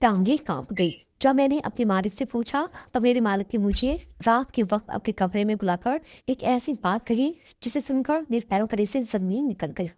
टांगे कांप गई जब मैंने अपने मालिक से पूछा। तब मेरे मालिक ने मुझे रात के वक्त अपने कमरे में बुलाकर एक ऐसी बात कही जिसे सुनकर मेरे पैरों तले से जमीन निकल गई।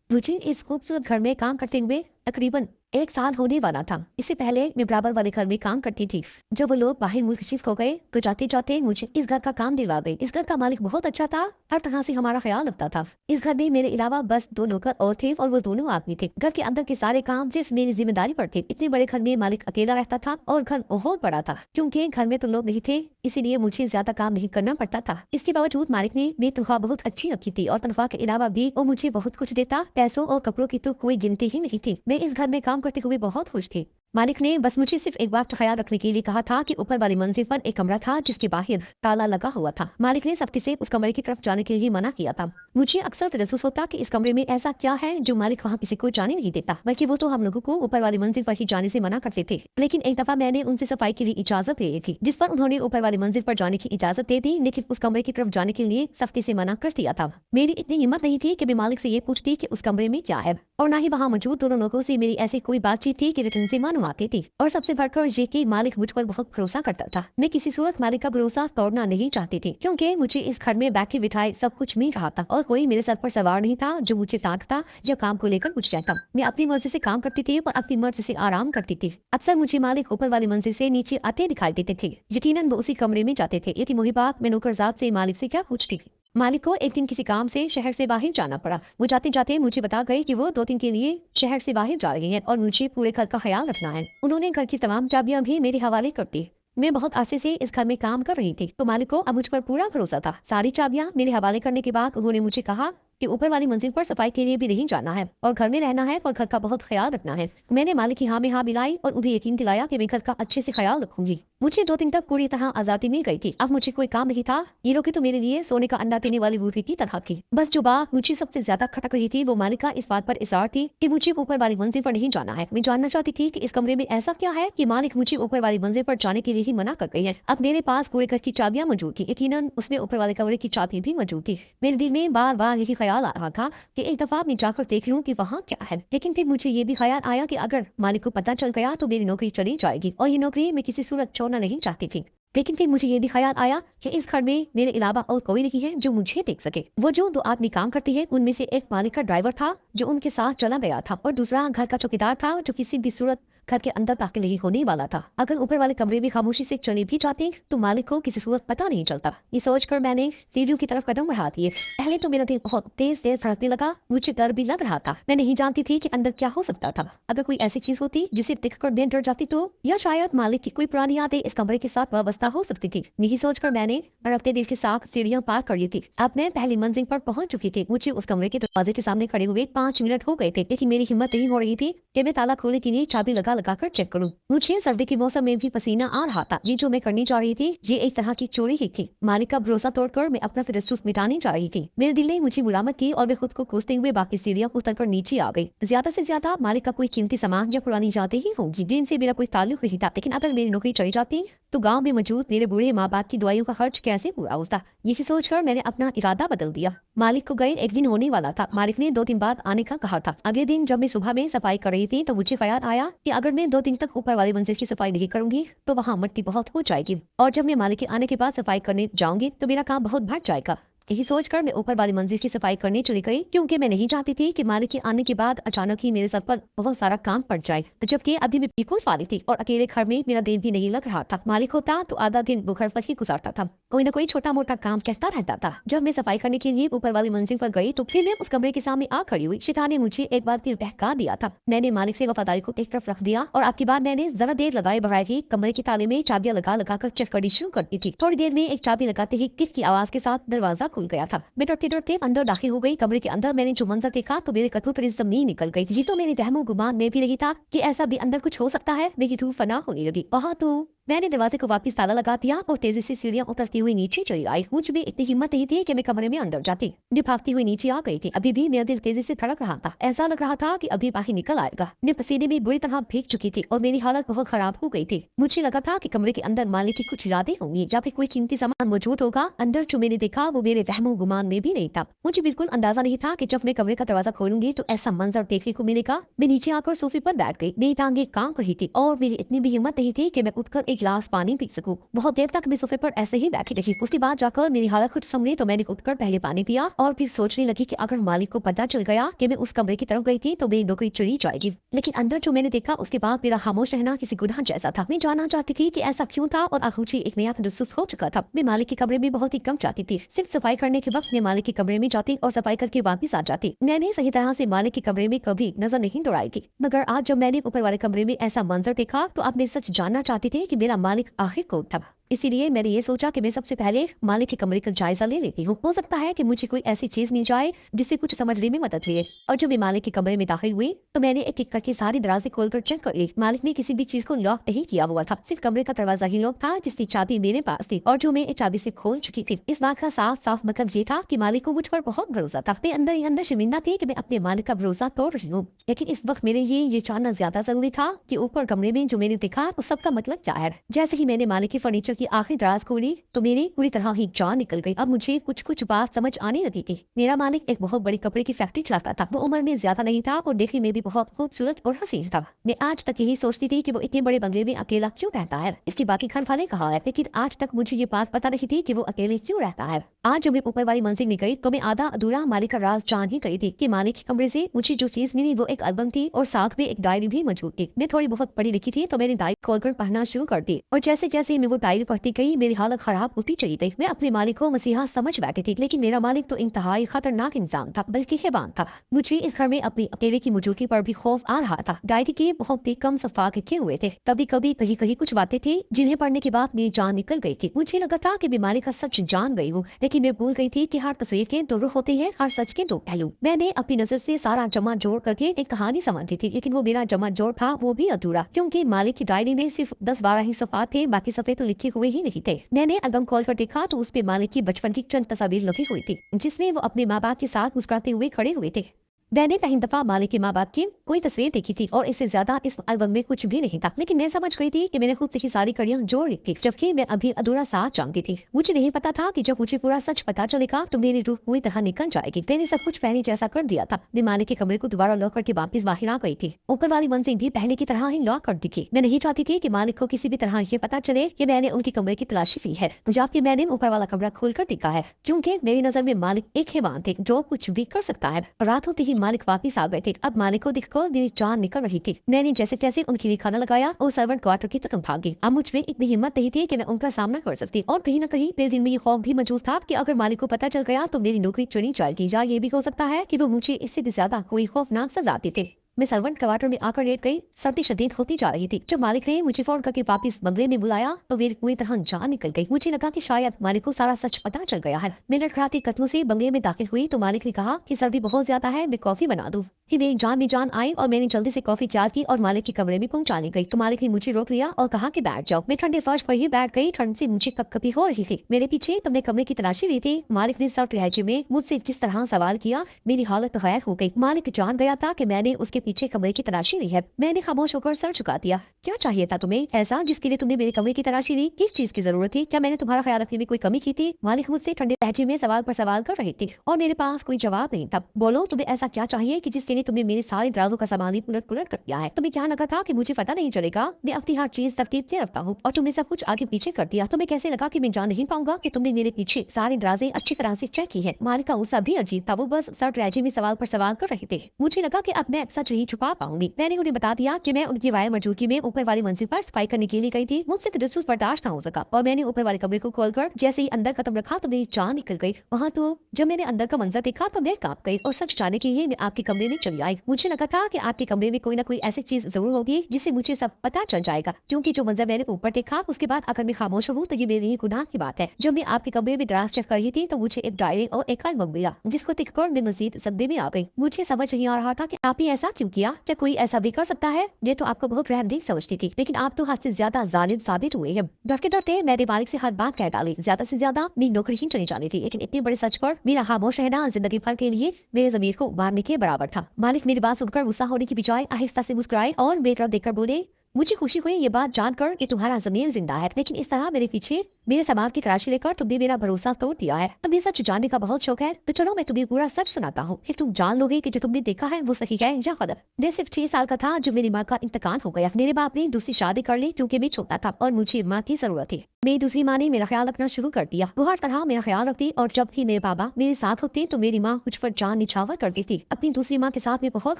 मुझे इस खूबसूरत घर में काम करते हुए तकरीबन 1 साल होने वाला था। इससे पहले मैं बराबर वाले घर में काम करती थी। जब वो लोग बाहर मुल्क शिफ्ट हो गए तो जाते जाते मुझे इस घर का काम दिलवा गई। इस घर का मालिक बहुत अच्छा था, हर तरह से हमारा ख्याल रखता था। इस घर में मेरे अलावा बस 2 नौकर और थे और वो दोनों आदमी थे। घर के अंदर के सारे काम सिर्फ मेरी जिम्मेदारी पर थे। इतने बड़े घर में मालिक अकेला रहता था और घर बहुत बड़ा था। क्योंकि घर में तो लोग नहीं थे, इसीलिए मुझे ज्यादा काम नहीं करना पड़ता था। इसके बावजूद मालिक ने मेरी तनख्वाह बहुत अच्छी रखी थी और तनख्वाह के अलावा भी वो मुझे बहुत कुछ देता। पैसों और कपड़ों की तो कोई गिनती ही नहीं थी। मैं इस घर में काम करते हुए बहुत खुश थी। मालिक ने बस मुझे सिर्फ एक बात का ख्याल रखने के लिए कहा था कि ऊपर वाली मंजिल पर एक कमरा था जिसके बाहर ताला लगा हुआ था। मालिक ने सख्ती से उस कमरे की तरफ जाने के लिए मना किया था। मुझे अक्सर महसूस होता कि इस कमरे में ऐसा क्या है जो मालिक वहाँ किसी को जाने नहीं देता, बल्कि वो तो हम लोगों को ऊपर वाली मंजिल पर ही जाने से मना करते थे। लेकिन एक दफा मैंने उनसे सफाई के लिए इजाजत ले ली थी, जिस पर उन्होंने ऊपर वाली मंजिल पर जाने की इजाजत दे दी, लेकिन उस कमरे की तरफ जाने के लिए सख्ती से मना कर दिया था। मेरी इतनी हिम्मत नहीं थी कि मैं मालिक से ये पूछती कि उस कमरे में क्या है, और ना ही वहाँ मौजूद दोनों लोगों से मेरी ऐसी कोई बातचीत थी कि वे उनसे मालूमाती थी। और सबसे बढ़कर ये कि मालिक मुझ पर बहुत भरोसा करता था। मैं किसी सूरत मालिक का भरोसा तोड़ना नहीं चाहती थी, क्योंकि मुझे इस घर में बैठे बिठाए सब कुछ मिल रहा था और कोई मेरे सर पर सवार नहीं था जो मुझे डांटता या काम को लेकर कुछ कहता। मैं अपनी मर्जी से काम करती थी और अपनी मर्जी से आराम करती थी। अक्सर मुझे मालिक ऊपर वाली मंजिल से नीचे आते दिखाई देते थे। यकीनन वो उसी कमरे में जाते थे। ये थी वही बात मैं नौकरजात से मालिक से क्या पूछती। मालिक को एक दिन किसी काम से शहर से बाहर जाना पड़ा। वो जाते जाते मुझे बता गए कि वो 2 दिन के लिए शहर से बाहर जा रही हैं और मुझे पूरे घर का ख्याल रखना है। उन्होंने घर की तमाम चाबियां भी मेरे हवाले कर दी। मैं बहुत अरसे से इस घर में काम कर रही थी, तो मालिक को अब मुझ पर पूरा भरोसा था। सारी चाबियां मेरे हवाले करने के बाद उन्होंने मुझे कहा कि ऊपर वाली मंजिल पर सफाई के लिए भी नहीं जाना है और घर में रहना है और घर का बहुत ख्याल रखना है। मैंने मालिक की हाँ में हाँ मिलाई और उन्हें यकीन दिलाया कि मैं घर का अच्छे से ख्याल रखूंगी। मुझे 2 दिन तक पूरी तरह आजादी मिल गई थी। अब मुझे कोई काम नहीं था। ये लोग तो मेरे लिए सोने का अंडा देने वाली मुर्गी की तरह थी। बस जो बात मुझे सबसे ज्यादा खटक रही थी वो मालिक का इस बात पर इसार थी कि मुझे ऊपर वाली मंजिल पर नहीं जाना है। मैं जानना चाहती थी कि इस कमरे में ऐसा क्या है कि मालिक मुझे ऊपर वाली मंजिल पर जाने के लिए ही मना कर गई है। अब मेरे पास पूरे घर की चाबियां मौजूद थी। यकीनन उसमें ऊपर वाले कमरे की चाबी भी मौजूद थी। मेरे दिल में बार बार यही ख्याल आ रहा था कि एक दफा मैं जाकर देख लूं कि वहाँ क्या है। लेकिन फिर मुझे ये भी ख्याल आया कि अगर मालिक को पता चल गया तो मेरी नौकरी चली जाएगी और ये नौकरी मैं किसी सूरत छोड़ना नहीं चाहती थी। लेकिन फिर मुझे ये भी ख्याल आया कि इस घर में मेरे अलावा और कोई नहीं है जो मुझे देख सके। वो जो 2 आदमी काम करते हैं उनमें से एक मालिक का ड्राइवर था जो उनके साथ चला गया था और दूसरा घर का चौकीदार था जो किसी भी सूरत घर के अंदर दाखिल नहीं होने वाला था। अगर ऊपर वाले कमरे में खामोशी से चले भी जाते तो मालिक को किसी सूरत पता नहीं चलता। ये सोचकर मैंने सीढ़ियों की तरफ कदम बढ़ा दिए। पहले तो मेरा दिल बहुत तेज तेज धड़कने लगा। मुझे डर भी लग रहा था। मैं नहीं जानती थी कि अंदर क्या हो सकता था। अगर कोई ऐसी चीज होती जिसे देखकर मैं डर जाती तो, या शायद मालिक की कोई पुरानी यादें इस कमरे के साथ वाबस्ता हो सकती थी। यही सोचकर मैंने धड़कते दिल के साथ सीढ़ियां पार कर ली थी। अब मैं पहली मंजिल पर पहुंच चुकी थी। मुझे उस कमरे के दरवाजे के सामने खड़े हुए 5 मिनट हो गए थे, लेकिन मेरी हिम्मत नहीं हो रही थी कि मैं ताला खोलने के लिए चाबी लगा लगा कर चेक करूं। मुझे सर्दी के मौसम में भी पसीना आ रहा था। ये जो मैं करनी चाह रही थी ये एक तरह की चोरी ही थी। मालिक का भरोसा तोड़कर मैं अपना तजस्सुस मिटाने जा रही थी। मेरे दिल ने मुझे मुलामत की और मैं खुद को कोसते हुए बाकी सीढ़ियां उतरकर नीचे आ गई। ज्यादा से ज्यादा मालिक का कोई कीमती सामान या पुरानी यादें ही होंगी जिनसे मेरा कोई ताल्लुक नहीं था। लेकिन अगर मेरी नौकरी चली जाती तो गांव में मौजूद मेरे बूढ़े माँ बाप की दवाइयों का खर्च कैसे पूरा होता। यही सोचकर मैंने अपना इरादा बदल दिया। मालिक को गए एक दिन होने वाला था। मालिक ने 2 दिन बाद आने का कहा था। अगले दिन जब मैं सुबह में सफाई कर रही थी तो मुझे ख्याल आया कि अगर मैं 2 दिन तक ऊपर वाली मंजिल की सफाई नहीं करूंगी तो वहाँ मिट्टी बहुत हो जाएगी और जब मैं मालिक के आने के बाद सफाई करने जाऊंगी तो मेरा काम बहुत बढ़ जाएगा। यही सोचकर मैं ऊपर वाली मंजिल की सफाई करने चली गई, क्योंकि मैं नहीं चाहती थी कि मालिक के आने के बाद अचानक ही मेरे सर पर बहुत सारा काम पड़ जाए, जबकि अभी मैं बिल्कुल फारी थी और अकेले घर में मेरा दिन भी नहीं लग रहा था। मालिक होता तो आधा दिन वो घर पर ही गुजारता था, कोई न कोई छोटा मोटा काम कहता रहता था। जब मैं सफाई करने के लिए ऊपर वाली मंजिल पर गई तो फिर मैं उस कमरे के सामने आ खड़ी हुई। शैतान ने मुझे एक बार फिर बहका दिया था। मैंने मालिक से वफादारी को एक तरफ रख दिया और आपके बाद मैंने जरा देर लगाए बगैर ही कमरे के ताले में चाबियां लगा लगा कर चेक करनी शुरू कर दी थी। थोड़ी देर में एक चाबी लगाते ही किक की आवाज के साथ दरवाजा खुल गया था। मैं डरते डरते अंदर दाखिल हो गई। कमरे के अंदर मैंने जो मंजर देखा तो मेरे कदमों तले जमीन निकल गई। ये तो मेरे वहमो गुमान में भी नहीं था कि ऐसा भी अंदर कुछ हो सकता है। मेरी रूह फना होने लगी। वहाँ तो मैंने दरवाजे को वापस ताला लगा दिया और तेजी से सीढ़ियां उतरती हुई नीचे चली आई। मुझ में इतनी हिम्मत नहीं थी कि मैं कमरे में अंदर जाती। मैं भागती हुई नीचे आ गई थी। अभी भी मेरा दिल तेजी से धड़क रहा था। ऐसा लग रहा था कि अभी बाहर निकल आएगा। मैं पसीने में बुरी तरह भीग चुकी थी और मेरी हालत बहुत खराब हो गई थी। मुझे लगा था कि कमरे के अंदर मालिक की कुछ यादें होंगी या फिर कोई कीमती सामान मौजूद होगा। अंदर जो मैंने देखा वो मेरे वहमो गुमान में भी नहीं था। मुझे बिल्कुल अंदाजा नहीं था कि जब मैं कमरे का दरवाजा खोलूंगी तो ऐसा मंजर देखने को मिलेगा। मैं नीचे आकर सोफे पर बैठ गई। मेरी टांगे कांप रही थी और मेरी इतनी भी हिम्मत नहीं थी कि मैं उठकर एक गिलास पानी पी सकूं। बहुत देर तक मैं सोफे पर ऐसे ही बैठी रही। उसके बाद जाकर मेरी हालत कुछ संभली तो मैंने उठकर पहले पानी पिया और फिर सोचने लगी कि अगर मालिक को पता चल गया कि मैं उस कमरे की तरफ गई थी तो मेरी नौकरी चली जाएगी। लेकिन अंदर जो मैंने देखा उसके बाद मेरा खामोश रहना किसी गुनाह जैसा था। मैं जानना चाहती थी कि ऐसा क्यों था और आखिर मुझे एक नया तजस्सुस हो चुका था। मैं मालिक के कमरे में बहुत ही कम जाती थी। सिर्फ सफाई करने के वक्त मैं मालिक के कमरे में जाती और सफाई करके वापस आ जाती। मैंने सही तरह से मालिक के कमरे में कभी नजर नहीं दौड़ाई थी। मगर आज जब मैंने ऊपर वाले कमरे में ऐसा मंजर देखा तो अब मैं सच जानना चाहती थी कि मेरा मालिक आखिर कौन था। इसीलिए मैंने ये सोचा कि मैं सबसे पहले मालिक के कमरे का जायजा ले लेती हूँ। हो सकता है कि मुझे कोई ऐसी चीज मिल जाए जिससे कुछ समझने में मदद मिले। और जब मैं मालिक के कमरे में दाखिल हुई तो मैंने एक एक करके सारी दरवाजे खोलकर चेक कर ली। मालिक ने किसी भी चीज को लॉक नहीं किया हुआ था। सिर्फ कमरे का दरवाजा ही लॉक था जिसकी चाबी मेरे पास थी और जो मैं एक चाबी से खोल चुकी थी। इस बात का साफ साफ मतलब ये था कि मालिक को मुझ पर बहुत भरोसा था। मैं अंदर ही अंदर शर्मिंदा थी कि मैं अपने मालिक का भरोसा तोड़ रही हूँ। लेकिन इस वक्त मेरे ये जानना ज्यादा जरूरी था कि ऊपर कमरे में जो मैंने देखा उस सबका मतलब क्या है। जैसे ही मैंने मालिक के फर्नीचर की आखिरी दराज खोली तो मेरी पूरी तरह ही जान निकल गई। अब मुझे कुछ कुछ बात समझ आने लगी थी। मेरा मालिक एक बहुत बड़ी कपड़े की फैक्ट्री चलाता था। वो उम्र में ज्यादा नहीं था और देखने में भी बहुत खूबसूरत और हसीन था। मैं आज तक यही सोचती थी कि वो इतने बड़े बंगले में अकेला क्यों रहता है। इसकी बाकी घर वाले कहा है, लेकिन आज तक मुझे ये बात पता नहीं थी कि वो अकेले क्यों रहता है। आज जब मैं ऊपर वाली मंजिल में गई तो मैं आधा अधूरा मालिक का राज जान ही गई थी कि मालिक के कमरे से मुझे जो चीज मिली वो एक एल्बम थी और साथ में एक डायरी भी मौजूद थी। मैं थोड़ी बहुत पढ़ी लिखी थी तो मैंने डायरी खोलकर पढ़ना शुरू कर दी और जैसे जैसे मैं वो डायरी पढ़ती गई मेरी हालत खराब होती चली गई। मैं अपने मालिक को मसीहा समझ बैठी थी, लेकिन मेरा मालिक तो इंतहाई खतरनाक इंसान था, बल्कि हैवान था। मुझे इस घर में अपनी अकेले की मौजूदगी पर भी खौफ आ रहा था। डायरी के बहुत ही कम सफ़ात लिखे हुए थे। कभी कभी कहीं कहीं कुछ बातें थी जिन्हें पढ़ने के बाद मेरी जान निकल गई थी। मुझे लगा था कि मैं मालिक का सच जान गई हूँ, लेकिन मैं भूल गई थी कि हर तस्वीर के दो रुख होते हैं, हर सच के दो पहलू। मैंने अपनी नजर से सारा जमा जोड़ करके एक कहानी समझी थी, लेकिन वो मेरा जमा जोड़ था वो भी अधूरा, क्योंकि मालिक की डायरी में सिर्फ 10-12 ही सफ़ात थे, बाकी सफ़े तो लिखे हुए ही नहीं थे। मैंने एल्बम खोल कर देखा तो उस पे मालिक की बचपन की चंद तस्वीर लगी हुई थी, जिसमें वो अपने माँ बाप के साथ मुस्कुराते हुए खड़े हुए थे। मैंने पहली दफा मालिक के माँ बाप की कोई तस्वीर देखी थी और इससे ज्यादा इस एल्बम में कुछ भी नहीं था, लेकिन मैं समझ गई थी कि मैंने खुद से ही सारी कड़ियां जोड़ ली थी, जबकि मैं अभी अधूरा साथ जानती थी। मुझे नहीं पता था कि जब मुझे पूरा सच पता चलेगा तो मेरी रूह पूरी तरह निकल जाएगी। मैंने सब कुछ पहले जैसा कर दिया था। मैं मालिक के कमरे को दोबारा लॉक करके वापस बाहर आ गई थी। ऊपर वाली मंजिल भी पहले की तरह ही लॉक कर दी थी। मैं नहीं चाहती थी कि मालिक को किसी भी तरह ये पता चले कि मैंने उनके कमरे की तलाशी ली है, जबकि मैंने ऊपर वाला कमरा खोलकर देखा है, क्योंकि मेरी नजर में मालिक एक हैवान थे जो कुछ भी कर सकता है। रात होते ही मालिक वापिस आ गए थे। अब मालिक को देखकर मेरी जान निकल रही थी। मैंने जैसे तैसे उनके लिए खाना लगाया और सर्वेंट क्वार्टर की तरफ भागी। अब मुझ में इतनी हिम्मत नहीं थी कि मैं उनका सामना कर सकती, और कहीं न कहीं मेरे दिल में ये खौफ भी मौजूद था कि अगर मालिक को पता चल गया तो मेरी नौकरी चली जाएगी, या ये भी हो सकता है कि वो मुझे इससे भी ज्यादा कोई खौफनाक सजा देते। मैं सर्वेंट क्वार्टर में आकर लेट गई। सर्दी शदीद होती जा रही थी। जब मालिक ने मुझे फोन करके वापस बंगले में बुलाया तो मेरी पूरी तरह जान निकल गई। मुझे लगा कि शायद मालिक को सारा सच पता चल गया है। मैं लड़खड़ाते कदमों से बंगले में दाखिल हुई तो मालिक ने कहा कि सर्दी बहुत ज्यादा है, मैं कॉफी बना दूं। ही मेरी जान में जान आई और मैंने जल्दी से कॉफी तैयार की और मालिक के कमरे में पहुंचाने गई तो मालिक ने मुझे रोक लिया और कहा कि बैठ जाओ। मैं ठंडे फर्श पर ही बैठ गई। ठंड से मुझे कपकपी हो रही थी। मेरे पीछे तुमने कमरे की तलाशी ली थी। मालिक ने सर्द लहजे में मुझसे जिस तरह सवाल किया, मेरी हालत गैर हो गई। मालिक जान गया था कि मैंने उसके पीछे कमरे की तलाशी ली है। मैंने खामोश होकर सर झुका दिया। क्या चाहिए था तुम्हें ऐसा जिसके लिए तुमने मेरे कमरे की तलाशी ली? किस चीज की जरूरत थी? क्या मैंने तुम्हारा ख्याल रखने में कोई कमी की थी? मालिक मुझसे ठंडे लहजे में सवाल पर सवाल कर रही थी और मेरे पास कोई जवाब नहीं था। बोलो, तुम्हें ऐसा क्या चाहिए कि जिसके लिए तुमने मेरे सारे दराजों का सामान ही उलट पुलट कर दिया है? तुम्हें क्या लगा था कि मुझे पता नहीं चलेगा? मैं अपनी हर चीज तरतीब से रखता हूँ और तुमने सब कुछ आगे पीछे कर दिया। तुम्हें कैसे लगा कि मैं जान नहीं पाऊंगा कि तुमने मेरे पीछे सारे दराजे अच्छी तरह से चेक की है? मालिक का गुस्सा भी अजीब था। वो बस सर लहजे में सवाल पर सवाल कर रहे थे। मुझे लगा कि अब मैं सच नहीं छुपा पाऊंगी। मैंने उन्हें बता दिया कि मैं उनकी वायर मौजूदगी में ऊपर वाली मंजिल पर सफाई करने के लिए गई थी। मुझसे तजस्सुस बर्दाश्त न हो सका और मैंने ऊपर वाले कमरे को खोलकर जैसे ही अंदर कदम रखा तो मेरी जान निकल गई। वहाँ तो जब मैंने अंदर का मंजर देखा तो मैं कांप गई और सच जाने के लिए मैं आपके कमरे में चली आई। मुझे लगा था कि आपके कमरे में कोई ना कोई ऐसी चीज जरूर होगी जिससे मुझे सब पता चल जाएगा, क्योंकि जो मंजर मैंने ऊपर देखा उसके बाद अगर मैं खामोश हूँ तो ये मेरे लिए गुनाह की बात है। जब मैं आपके कमरे में दराज चेक कर रही थी तो मुझे एक डायरी और एक एल्बम मिला, जिसको देखकर मैं मजीद सदमे में आ गई। मुझे समझ नहीं आ रहा था कि आप ही ऐसा क्यों क्यों किया? क्या कोई ऐसा भी कर सकता है? ये तो आपको बहुत रहमदिल समझती थी, लेकिन आप तो हद से ज्यादा जालिम साबित हुए हैं। डरते डरते मैंने मालिक से हर बात कह डाली। ज्यादा से ज्यादा मेरी नौकरी ही चली जानी थी, लेकिन इतने बड़े सच पर मेरा खामोश रहना जिंदगी भर के लिए मेरे जमीर को मारने के बराबर था। मालिक मेरी बात सुनकर गुस्सा होने की बजाय आहिस्ता से मुस्कुराए और मेरी तरफ देखकर बोले, मुझे खुशी हुई ये बात जानकर कि तुम्हारा ज़मीर जिंदा है, लेकिन इस तरह मेरे पीछे मेरे सामान की तलाशी लेकर तुमने मेरा भरोसा तोड़ दिया है। तुम्हें सच जानने का बहुत शौक है, तो चलो मैं तुम्हें पूरा सच सुनाता हूँ। फिर तुम जान लोगे कि जो तुमने देखा है वो सही है या गलत। मैं सिर्फ 6 साल का था जब मेरी माँ का इंतकाल हो गया। मेरे बाप ने दूसरी शादी कर ली क्योंकि मैं छोटा था और मुझे माँ की जरूरत थी। मेरी दूसरी माँ ने मेरा ख्याल रखना शुरू कर दिया। वो हर तरह मेरा ख्याल रखती और जब भी मेरे बाबा मेरे साथ होते तो मेरी माँ मुझ पर जान निछावर करती थी। अपनी दूसरी माँ के साथ मैं बहुत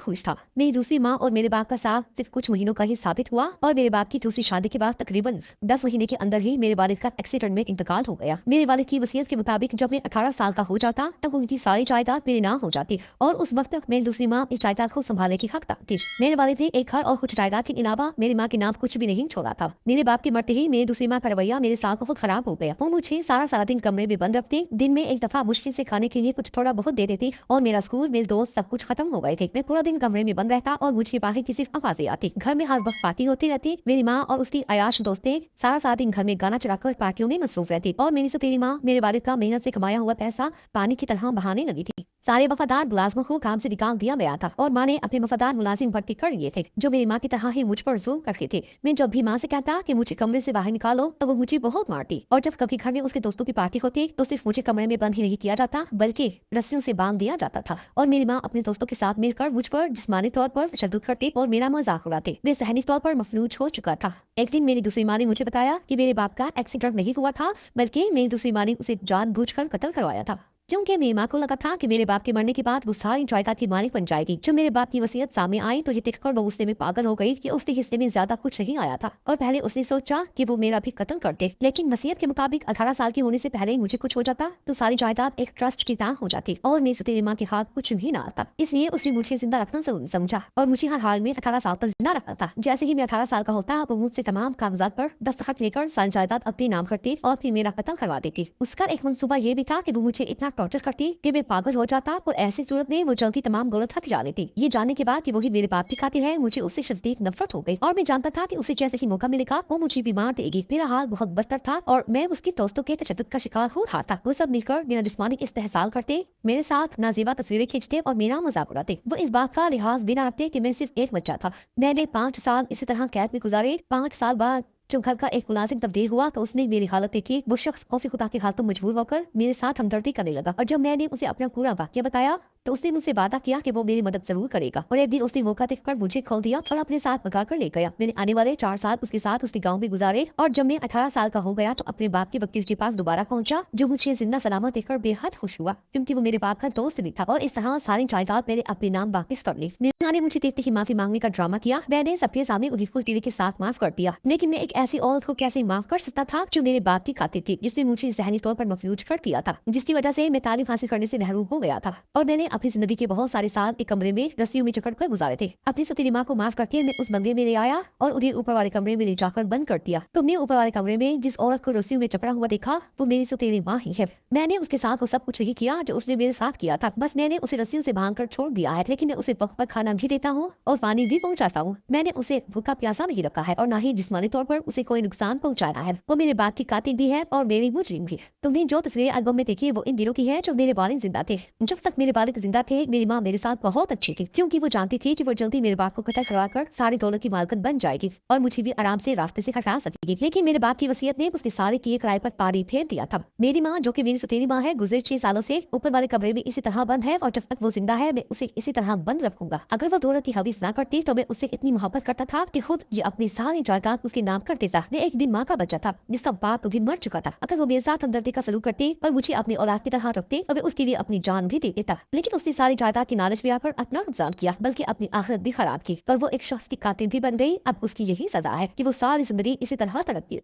खुश था। मेरी दूसरी माँ और मेरे बाप का साथ सिर्फ कुछ महीनों का ही साबित हुआ और मेरे बाप की दूसरी शादी के बाद तकरीबन 10 महीने के अंदर ही मेरे वालिद का एक्सीडेंट में इंतकाल हो गया। मेरे वालिद की वसीयत के मुताबिक जब मैं 18 साल का हो जाता तब उनकी सारी जायदाद मेरे नाम हो जाती और उस वक्त तक मेरी दूसरी माँ इस जायदाद को संभालने की हकदार थी। मेरे वालिद ने एक घर और कुछ जायदाद के अलावा मेरी माँ के नाम कुछ भी नहीं छोड़ा था। मेरे बाप के मरते ही मेरी दूसरी माँ का रवैया मेरे साथ बहुत खराब हो गया। वो मुझे सारा दिन कमरे में बंद रखती, दिन में एक दफा मुश्किल से खाने के लिए कुछ थोड़ा बहुत दे देती और मेरा स्कूल, मेरे दोस्त सब कुछ खत्म हो गए थे। मैं पूरा दिन कमरे में बंद रहता और मुझे बाहर की सिर्फ आवाजें आती। घर में हर वक्त पार्टी होती रहती। मेरी माँ और उसकी अयाश दोस्तें सारा दिन घर में गाना चलाकर पार्टियों में मसरूफ रहती और मेरी सौतेली माँ मेरे वालिद का मेहनत से कमाया हुआ पैसा पानी की तरह बहाने लगी थी। सारे वफादार मुलाजमों को काम से निकाल दिया गया था और माँ ने अपने वफादार मुलाजिम भर्ती कर लिए थे जो मेरी माँ की तरह ही मुझ पर जुल्म करते थे। मैं जब भी माँ से कहता कि मुझे कमरे से बाहर निकालो तो वो मुझे बहुत मारती और जब कभी घर में उसके दोस्तों की पार्टी होती तो सिर्फ मुझे कमरे में बंद ही नहीं किया जाता बल्कि रस्सियों से बांध दिया जाता था और मेरी माँ अपने दोस्तों के साथ मिलकर मुझ पर जिस्मानी तौर पर तशद्दुद करते और मेरा मजाक उड़ाते। मैं ज़हनी तौर पर मफलूज हो चुका था। एक दिन मेरी दूसरी माँ ने मुझे बताया कि मेरे बाप का एक्सीडेंट नहीं हुआ था बल्कि मेरी दूसरी माँ ने उसे जानबूझकर कत्ल करवाया था, क्योंकि मेरी माँ को लगा था कि मेरे बाप के मरने के बाद वो सारी जायदाद की मालिक बन जाएगी। जब मेरे बाप की वसीयत सामने आई तो ये देखकर वो गुस्से में पागल हो गई कि उसके हिस्से में ज्यादा कुछ नहीं आया था और पहले उसने सोचा कि वो मेरा भी कत्ल कर दे, लेकिन वसीयत के मुताबिक 18 साल की होने से पहले मुझे कुछ हो जाता तो सारी जायदाद एक ट्रस्ट की तरह हो जाती और मेरी सौतेली माँ के हाथ कुछ भी ना आता। इसलिए उसने मुझे जिंदा रखना जरूरी समझा और मुझे हर हाल में 18 साल तक जिंदा रखना था। जैसे ही मैं 18 साल का होता वो मुझसे तमाम कागजात पर दस्तखत लेकर सारी जायदाद अपने नाम करती और फिर मेरा कत्ल करवा देती। उसका एक मंसूबा ये भी था कि वो मुझे इतना टॉर्चर करती कि मैं पागल हो जाता और ऐसी सूरत में वो जल्दी तमाम दौलत हथिया लेती। ये जानने के बाद कि वही मेरे बाप की खातिर है मुझे उससे शदीद नफरत हो गई और मैं जानता था कि उसे जैसे ही मौका मिलेगा वो मुझे भी मार देगी। मेरा हाल बहुत बदतर था और मैं उसके दोस्तों के तशद्दुद का शिकार हो रहा था। वो सब मिलकर मेरा जिस्मानी इस्तेहसाल करते, मेरे साथ नाजेबा तस्वीरें खींचते और मेरा मजाक उड़ाते। वो इस बात का लिहाज भी न रखते कि मैं सिर्फ एक बच्चा था। मैंने 5 साल इसी तरह कैद में गुजारे। 5 साल बाद जब घर का एक मुलाजिम तब्दील हुआ तो उसने मेरी हालत देखी। वो शख्स खौफ खुदा के हाथों मजबूर होकर मेरे साथ हमदर्दी करने लगा और जब मैंने उसे अपना पूरा वाकया बताया तो उसने मुझसे वादा किया कि वो मेरी मदद जरूर करेगा और एक दिन उसने मौका देखकर मुझे खोल दिया और अपने साथ भगा कर ले गया। मैंने आने वाले 4 साल उसके साथ उसके गांव में गुजारे और जब मैं 18 साल का हो गया तो अपने बाप के वकील के पास दोबारा पहुंचा जो मुझे जिंदा सलामत देखकर बेहद खुश हुआ क्योंकि वो मेरे बाप का दोस्त भी था और इस तरह सारी जायदाद मेरे अपने नाम वापिस कर ली। मेरी मां ने मुझे देखते ही माफी मांगने का ड्रामा किया। मैंने सबके सामने उन्हें खुश दिली के साथ माफ कर दिया, लेकिन मैं एक ऐसी औरत को कैसे माफ कर सकता था जो मेरे बाप की खातिर थी, जिसने मुझे ज़हनी तौर पर मफलूज कर दिया था, जिसकी वजह से मैं तालीम हासिल करने से महरूम हो गया था और मैंने अपनी जिंदगी के बहुत सारे साल एक कमरे में रस्सियों में जकड़ कर गुजारे थे। अपनी सौतेली माँ को माफ करके मैं उस बंगले में ले आया और उन्हें ऊपर वाले कमरे में ले जाकर बंद कर दिया। तुमने ऊपर वाले कमरे में जिस औरत को रस्सियों में चपड़ा हुआ देखा वो मेरी सौतेली माँ ही है। मैंने उसके साथ वो सब कुछ वही किया जो उसने मेरे साथ किया था, बस मैंने उसे रस्सियों से बांध कर छोड़ दिया है, लेकिन मैं उसे वक्त पर खाना भी देता हूँ और पानी भी पहुँचाता हूँ। मैंने उसे भूखा प्यासा नहीं रखा है और न ही जिस्मानी तौर पर उसे कोई नुकसान पहुँचाया है। वो मेरे बाप की कातिल भी है और मेरी मुजरिम भी। तुमने जो तस्वीरें एल्बम में देखी वो इन दिनों की है जब मेरे वालिद जिंदा थे। जब तक मेरे वालिद जिंदा थे मेरी माँ मेरे साथ बहुत अच्छी थी क्योंकि वो जानती थी कि वो जल्दी मेरे बाप को कत्ल करवाकर सारी दौलत की मालकन बन जाएगी और मुझे भी आराम से रास्ते से हटा सकेगी। लेकिन मेरे बाप की वसीयत ने उसके सारे किए किराए पर पानी फेर दिया था। मेरी माँ जो कि मेरी सौतेली माँ है गुजरे 6 सालों से ऊपर वाले कमरे में इसी तरह बंद है और जब तक वो जिंदा है मैं उसे इसी तरह बंद रखूंगा। अगर वो दौलत की हवीस ना करती तो मैं उससे इतनी मोहब्बत करता था कि खुद ये अपनी सारी जायदाद उसके नाम कर देता। मैं एक दिन माँ का बच्चा था जिसका बाप भी मर चुका था। अगर वो मेरे साथ हमदर्दी का सलूक करती और मुझे अपनी औलाद की तरह रखते तो मैं उसके लिए अपनी जान भी दे देता, लेकिन उसने सारी जायदाद की लालच में आकर अपना नुकसान किया बल्कि अपनी आखिरत भी खराब की और वो एक शख्स की कातिल भी बन गई। अब उसकी यही सजा है कि वो सारी जिंदगी इसी तरह तड़पती